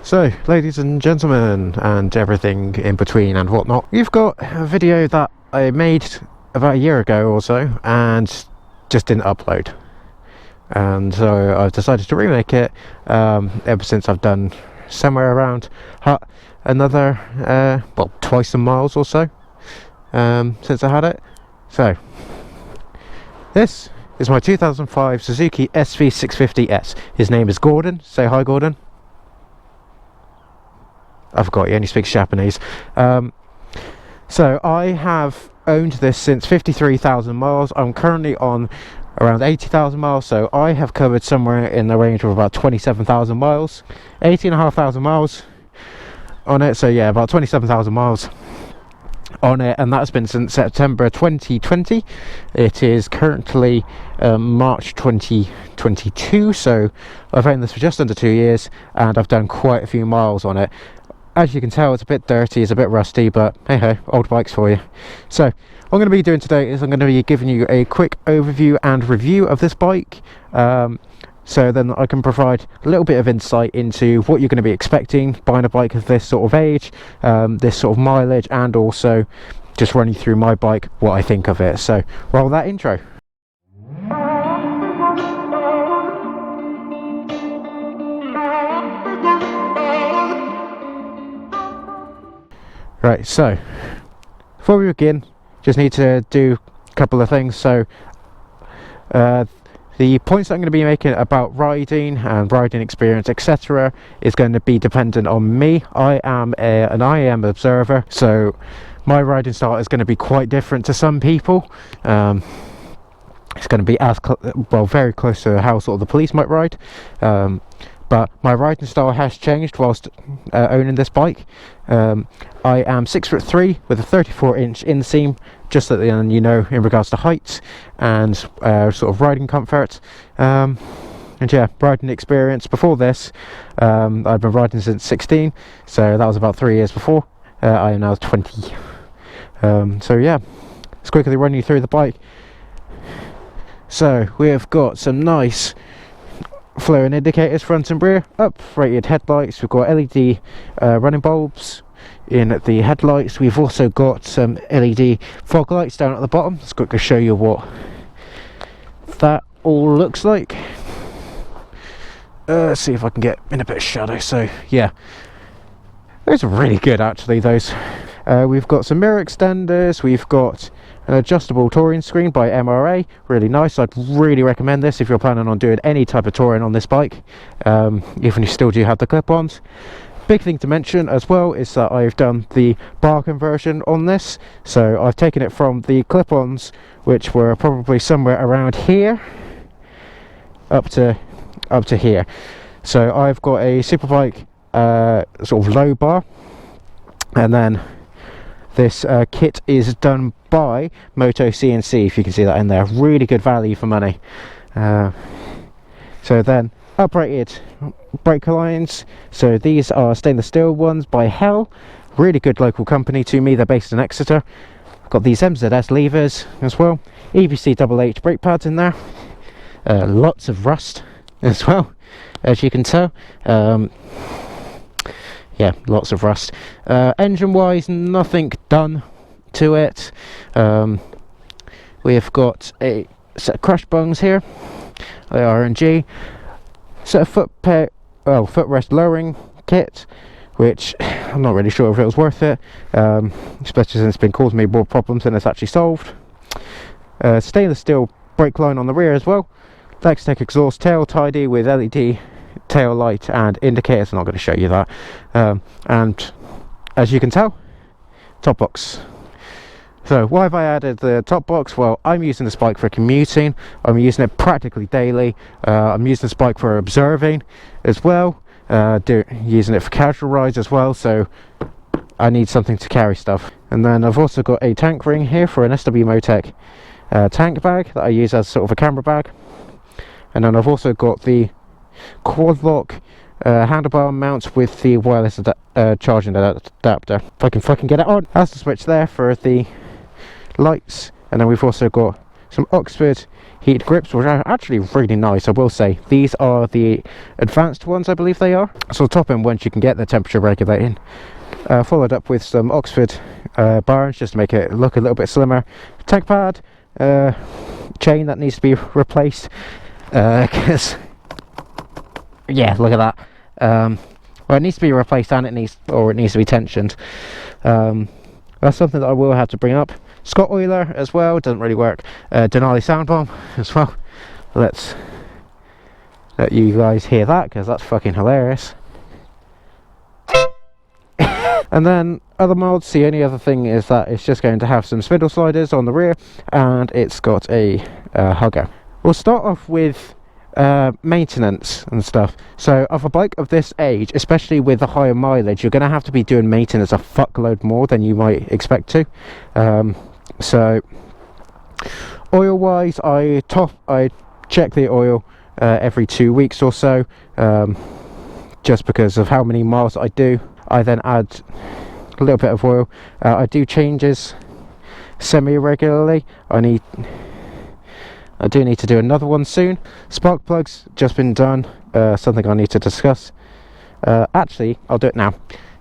So, ladies and gentlemen, and everything in between and whatnot, you've got a video that I made about a year ago or so and just didn't upload. And so I've decided to remake it ever since I've done somewhere around another, well, twice the miles or so since I had it. So, this is my 2005 Suzuki SV650S. His name is Gordon. Say hi, Gordon. I forgot, he only speaks Japanese. So I have owned this since 53,000 miles. I'm currently on around 80,000 miles, so I have covered somewhere in the range of about 27,000 miles. 18,500 miles on it, so yeah, about 27,000 miles on it, and that's been since September 2020. It is currently March 2022, so I've owned this for just under 2 years, and I've done quite a few miles on it. As you can tell, it's a bit dirty, it's a bit rusty, but hey ho, old bikes for you. So what I'm going to be doing today is I'm going to be giving you a quick overview and review of this bike, so then I can provide a little bit of insight into what you're going to be expecting buying a bike of this sort of age, this sort of mileage, and also just run you through my bike, what I think of it. So roll that intro. Right, so before we begin, just need to do a couple of things. So the points that I'm going to be making about riding and riding experience, etc., is going to be dependent on me. I am an IAM observer, so my riding style is going to be quite different to some people. It's going to be very close to how sort of the police might ride. But my riding style has changed whilst owning this bike. I am 6'3" with a 34-inch inseam, just at the end, you know, in regards to height and sort of riding comfort. And yeah, riding experience before this, I've been riding since 16, so that was about 3 years before. I am now 20. So yeah, let's quickly run you through the bike. So we've got some nice flowing indicators front and rear, uprated headlights, we've got LED running bulbs in the headlights. We've also got some LED fog lights down at the bottom. Let's quickly show you what that all looks like. Let's see if I can get in a bit of shadow. So yeah, those are really good actually, those. We've got some mirror extenders, we've got an adjustable touring screen by MRA, really nice. I'd really recommend this if you're planning on doing any type of touring on this bike, even if you still do have the clip-ons. Big thing to mention as well is that I've done the bar conversion on this, so I've taken it from the clip-ons, which were probably somewhere around here, up to here. So I've got a Superbike sort of low bar, and then this kit is done by Moto CNC, if you can see that in there. Really good value for money. So then, uprated brake lines. So these are stainless steel ones by Hell. Really good local company to me. They're based in Exeter. I've got these MZS levers as well. EBC HH brake pads in there. Lots of rust as well, as you can tell. Yeah, lots of rust. Engine wise, nothing done to it. We've got a set of crash bungs here, they are R&G. Set of footrest lowering kit, which I'm not really sure if it was worth it, especially since it's been causing me more problems than it's actually solved. Stainless steel brake line on the rear as well. Lextech exhaust tail tidy with LED tail light and indicators. I'm not going to show you that. And as you can tell, top box. So why have I added the top box? Well, I'm using this bike for commuting. I'm using it practically daily. I'm using this bike for observing as well, using it for casual rides as well, so I need something to carry stuff. And then I've also got a tank ring here for an SW Motec tank bag that I use as sort of a camera bag. And then I've also got the quad lock handlebar mount with the wireless charging adapter. If I can fucking get it on. That's the switch there for the lights, and then we've also got some Oxford heat grips, which are actually really nice, I will say. These are the advanced ones, I believe they are. So top end ones you can get, the temperature regulating. Followed up with some Oxford bars just to make it look a little bit slimmer. Tank pad, chain that needs to be replaced, because yeah, look at that. Well, it needs to be replaced, and it needs to be tensioned. That's something that I will have to bring up. Scott oiler as well, doesn't really work. Denali sound bomb as well. Let's let you guys hear that, because that's fucking hilarious. And then other mods, the only other thing is that it's just going to have some spindle sliders on the rear, and it's got a hugger. We'll start off with maintenance and stuff. So of a bike of this age, especially with the higher mileage, you're going to have to be doing maintenance a fuckload more than you might expect to. So oil wise, I check the oil every 2 weeks or so, just because of how many miles I do. I then add a little bit of oil. I do changes semi-regularly. I do need to do another one soon. Spark plugs just been done, something I need to discuss. Actually, I'll do it now.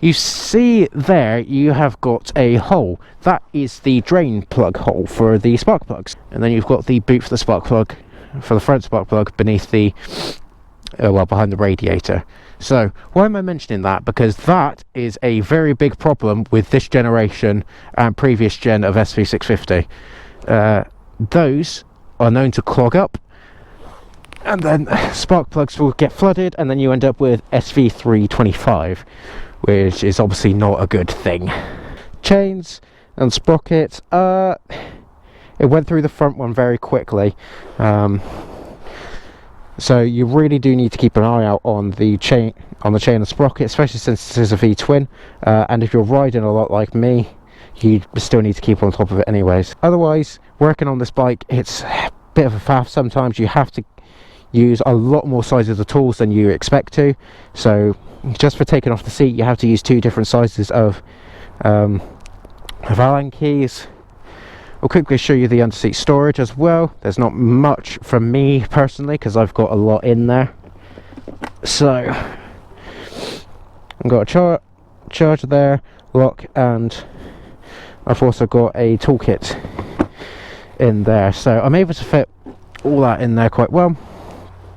You see there, you have got a hole. That is the drain plug hole for the spark plugs. And then you've got the boot for the spark plug, for the front spark plug beneath the, well, behind the radiator. So why am I mentioning that? Because that is a very big problem with this generation and previous gen of SV650. Those are known to clog up, and then spark plugs will get flooded, and then you end up with SV325, which is obviously not a good thing. Chains and sprockets, it went through the front one very quickly, so you really do need to keep an eye out on the chain and sprocket, especially since this is a V-twin, and if you're riding a lot like me, you still need to keep on top of it anyways. Otherwise, working on this bike, it's a bit of a faff. Sometimes you have to use a lot more sizes of the tools than you expect to. So just for taking off the seat, you have to use 2 different sizes of Allen keys. I'll quickly show you the underseat storage as well. There's not much from me personally, because I've got a lot in there. So I've got a charger there, lock, and I've also got a toolkit in there, so I'm able to fit all that in there quite well,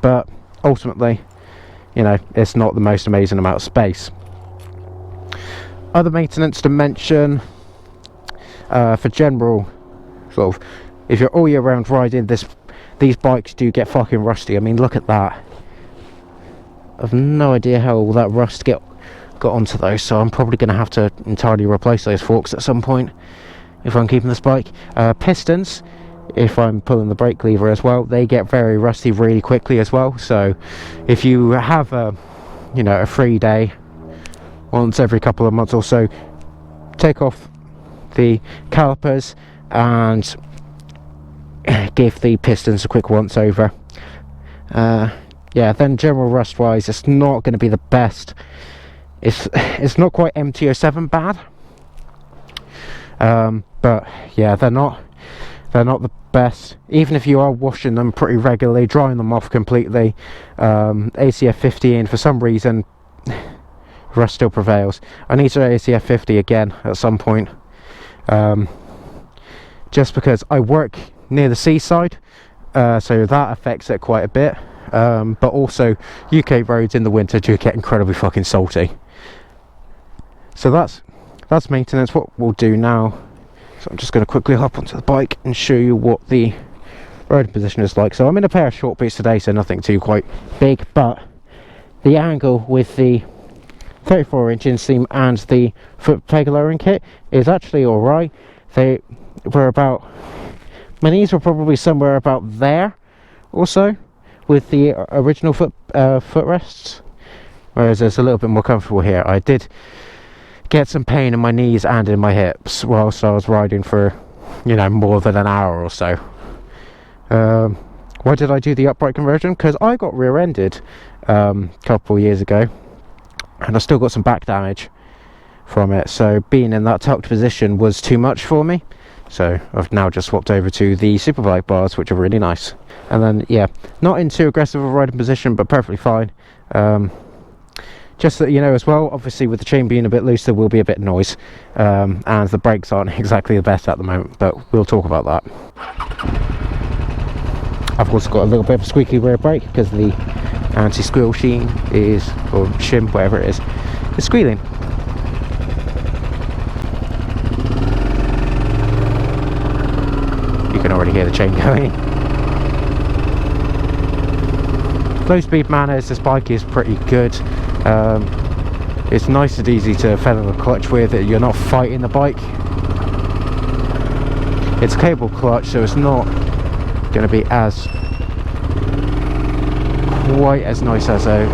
but ultimately, you know, it's not the most amazing amount of space. Other maintenance to mention, for general sort of, if you're all year round riding this, these bikes do get fucking rusty. I mean, look at that. I've no idea how all that rust got onto those, so I'm probably going to have to entirely replace those forks at some point if I'm keeping this bike. Pistons, if I'm pulling the brake lever as well, they get very rusty really quickly as well. So if you have a free day once every couple of months or so, take off the calipers and give the pistons a quick once over. Yeah, then general rust wise, it's not going to be the best. It's not quite MT-07 bad, but yeah, they're not the best. Even if you are washing them pretty regularly, drying them off completely, ACF 15, for some reason rust still prevails. I need to ACF 50 again at some point, just because I work near the seaside, so that affects it quite a bit. But also UK roads in the winter do get incredibly fucking salty. So that's maintenance. What we'll do now, so I'm just going to quickly hop onto the bike and show you what the riding position is like. So I'm in a pair of short boots today, so nothing too quite big, but the angle with the 34-inch inseam and the foot peg lowering kit is actually alright. They were about, my knees were probably somewhere about there also with the original footrests, whereas it's a little bit more comfortable here. I did get some pain in my knees and in my hips whilst I was riding for, more than an hour or so. Why did I do the upright conversion? Because I got rear-ended a couple of years ago, and I still got some back damage from it, so being in that tucked position was too much for me. so I've now just swapped over to the Superbike bars, which are really nice. And then yeah, not in too aggressive a riding position, but perfectly fine. Just so that you know as well, obviously with the chain being a bit loose, there will be a bit of noise, and the brakes aren't exactly the best at the moment, but we'll talk about that. I've also got a little bit of a squeaky rear brake because the anti-squeal sheen is, or shim, whatever it is squealing. You can already hear the chain going. Low speed manners, this bike is pretty good. It's nice and easy to feather the clutch with. You're not fighting the bike. It's a cable clutch, so it's not going to be as quite as nice as a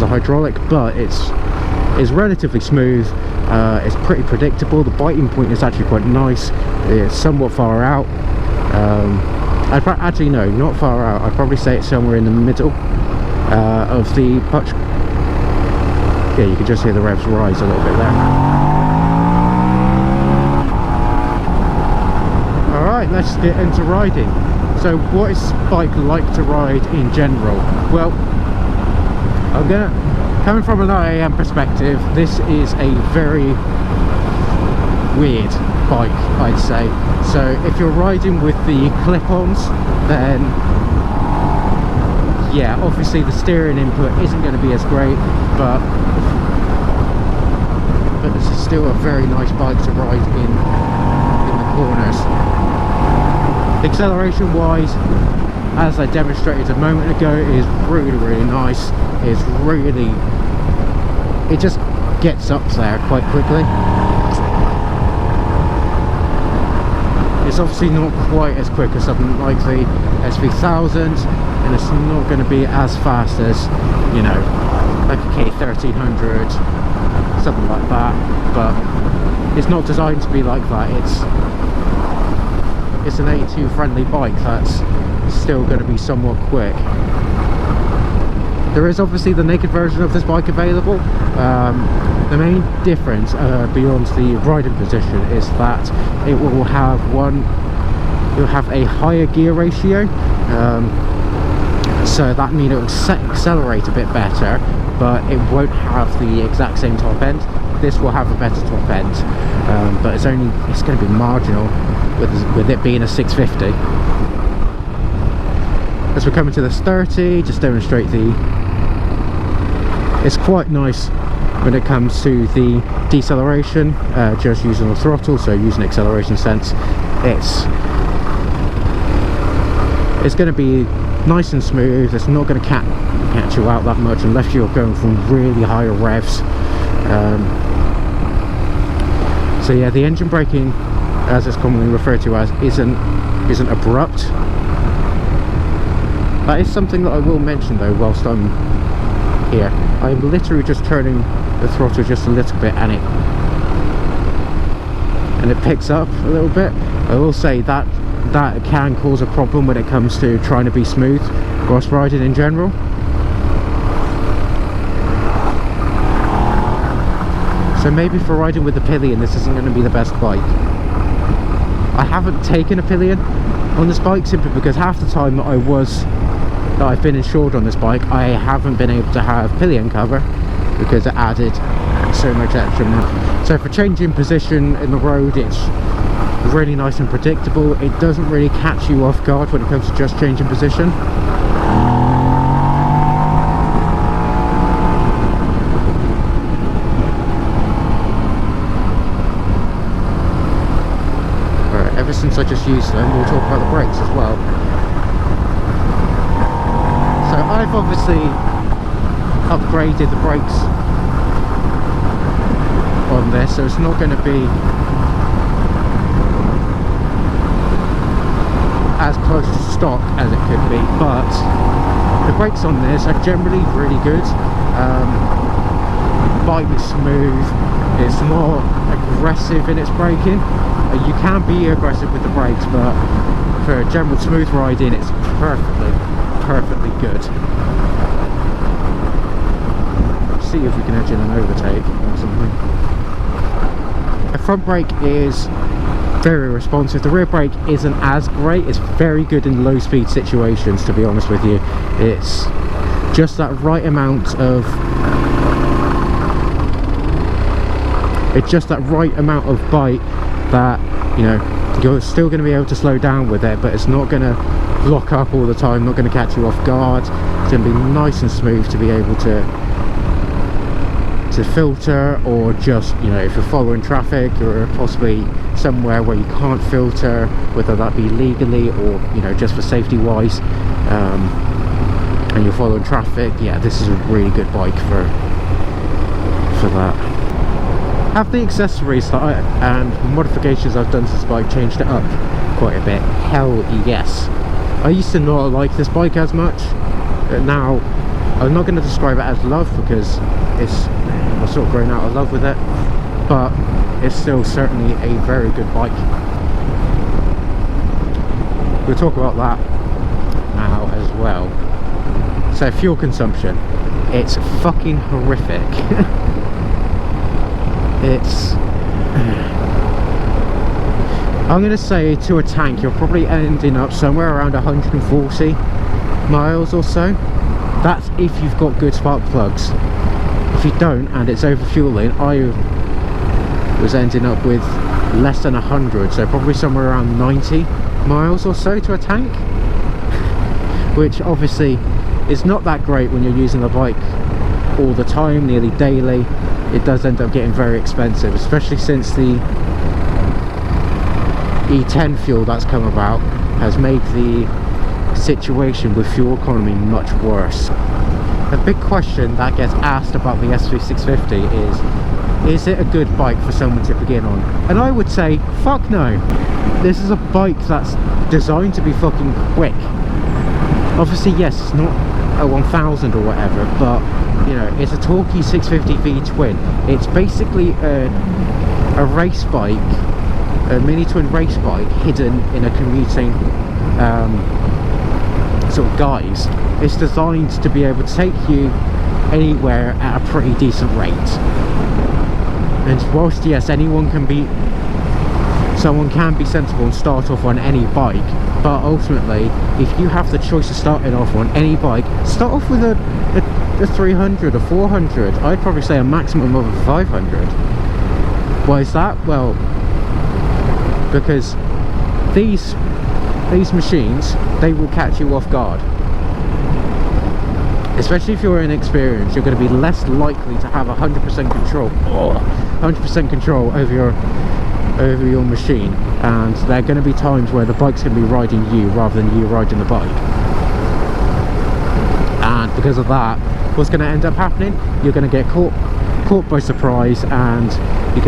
hydraulic, but it's relatively smooth. It's pretty predictable. The biting point is actually quite nice. It's somewhat far out. Actually no, not far out. I'd probably say it's somewhere in the middle of the clutch. Yeah, you can just hear the revs rise a little bit there. Alright, let's get into riding. So what is this bike like to ride in general? Well, coming from an IAM perspective, this is a very weird bike, I'd say. So if you're riding with the clip-ons, then yeah, obviously the steering input isn't going to be as great, but this is still a very nice bike to ride in the corners. Acceleration wise, as I demonstrated a moment ago, is really nice. It just gets up there quite quickly. It's obviously not quite as quick as something like the SV1000, and it's not going to be as fast as, you know, like a K1300, something like that, but it's not designed to be like that. It's an 82 friendly bike that's still going to be somewhat quick. There is obviously the naked version of this bike available. The main difference beyond the riding position is that it will have a higher gear ratio, so that means it will accelerate a bit better, but it won't have the exact same top end. This will have a better top end, but it's going to be marginal with it being a 650. As we're coming to this 30, just demonstrate it's quite nice when it comes to the deceleration, just using the throttle, so using acceleration sense. It's going to be nice and smooth. It's not going to catch you out that much unless you're going from really high revs. So yeah, the engine braking, as it's commonly referred to as, isn't abrupt. That is something that I will mention though whilst I'm here. I'm literally just turning the throttle just a little bit and it picks up a little bit. I will say that can cause a problem when it comes to trying to be smooth whilst riding in general. So maybe for riding with the pillion, this isn't going to be the best bike. I haven't taken a pillion on this bike simply because half the time that I've been insured on this bike, I haven't been able to have pillion cover because it added so much extra money. So for changing position in the road, it's really nice and predictable. It doesn't really catch you off guard when it comes to just changing position. Alright, ever since I just used them, we'll talk about the brakes as well. So I've obviously upgraded the brakes on this, so it's not going to be as close to stock as it could be, but the brakes on this are generally really good. The bike is smooth, it's more aggressive in its braking. You can be aggressive with the brakes, but for general smooth riding it's perfectly good. See if we can edge in an overtake or something. The front brake is very responsive. The rear brake isn't as great. It's very good in low speed situations, to be honest with you. It's just that right amount of bite that, you know, you're still going to be able to slow down with it, but it's not going to lock up all the time, not going to catch you off guard. It's going to be nice and smooth to be able to filter, or just, you know, if you're following traffic or possibly somewhere where you can't filter, whether that be legally or, you know, just for safety wise, and you're following traffic, yeah, this is a really good bike for that. Have the accessories that and modifications I've done to this bike changed it up quite a bit? Hell yes. I used to not like this bike as much, but now I'm not going to describe it as love, because I've sort of grown out of love with it, but it's still certainly a very good bike. We'll talk about that now as well. So fuel consumption, it's fucking horrific. It's, I'm going to say, to a tank you're probably ending up somewhere around 140 miles or so. That's if you've got good spark plugs. If you don't, and it's overfueling, I was ending up with less than 100, so probably somewhere around 90 miles or so to a tank, which obviously is not that great when you're using the bike all the time, nearly daily. It does end up getting very expensive, especially since the E10 fuel that's come about has made the situation with fuel economy much worse. A big question that gets asked about the SV650 is it a good bike for someone to begin on? And I would say, fuck no. This is a bike that's designed to be fucking quick. Obviously, yes, it's not a 1000 or whatever, but, you know, it's a torquey 650V twin. It's basically a race bike, a mini twin race bike hidden in a commuting sort of guise. It's designed to be able to take you anywhere at a pretty decent rate. And whilst yes, someone can be sensible and start off on any bike, but ultimately, if you have the choice of starting off on any bike, start off with a 300, a 400. I'd probably say a maximum of a 500. Why is that? Well, because these machines, they will catch you off guard. Especially if you're inexperienced, you're going to be less likely to have 100% control, 100% control over your machine, and there are going to be times where the bike's going to be riding you rather than you riding the bike. And because of that, what's going to end up happening? You're going to get caught by surprise, and you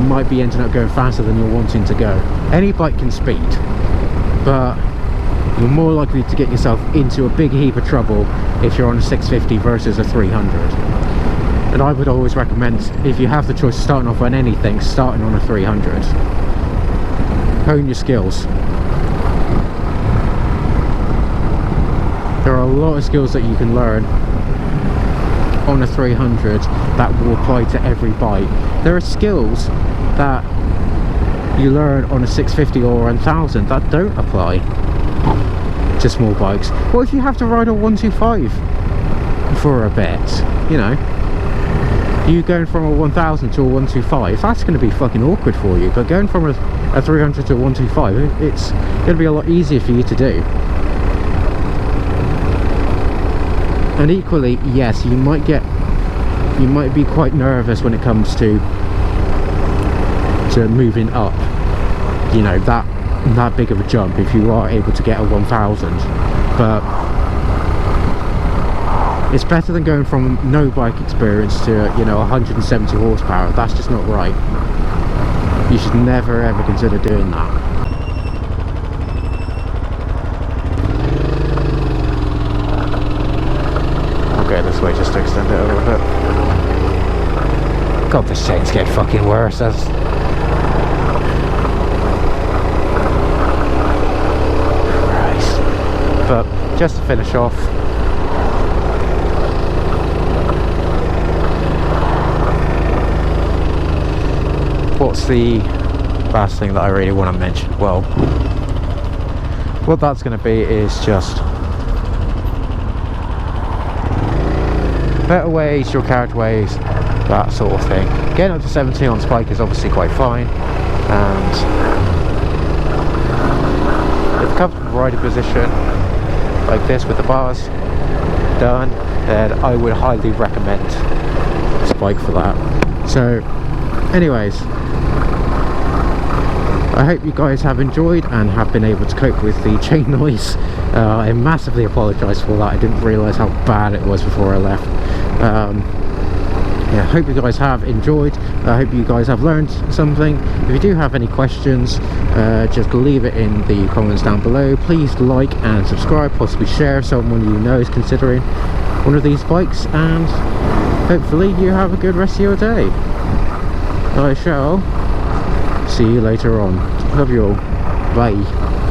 might be ending up going faster than you're wanting to go. Any bike can speed, but you're more likely to get yourself into a big heap of trouble if you're on a 650 versus a 300. And I would always recommend, if you have the choice of starting off on anything, starting on a 300. Hone your skills. There are a lot of skills that you can learn on a 300 that will apply to every bike. There are skills that you learn on a 650 or 1000 that don't apply to small bikes. What if you have to ride a 125 for a bit? You know, you going from a 1000 to a 125, that's going to be fucking awkward for you. But going from a 300 to a 125, it's going to be a lot easier for you to do. And equally, yes, you might be quite nervous when it comes to moving up, you know, that big of a jump, if you are able to get a 1000. But it's better than going from no bike experience to, you know, 170 horsepower. That's just not right. You should never ever consider doing that. Okay, this way just to extend it a little bit. God, this chain's getting fucking worse. But just to finish off, what's the last thing that I really want to mention. Well, what that's going to be is just better ways, your carriage ways, that sort of thing. Getting up to 17 on spike is obviously quite fine, and with a comfortable riding position like this with the bars done, then I would highly recommend spike for that. So anyways, I hope you guys have enjoyed and have been able to cope with the chain noise. I massively apologise for that. I didn't realise how bad it was before I left. Yeah, hope you guys have enjoyed. I hope you guys have learned something. If you do have any questions, just leave it in the comments down below. Please like and subscribe, possibly share if someone you know is considering one of these bikes, and hopefully you have a good rest of your day. I shall see you later on. Love you all. Bye.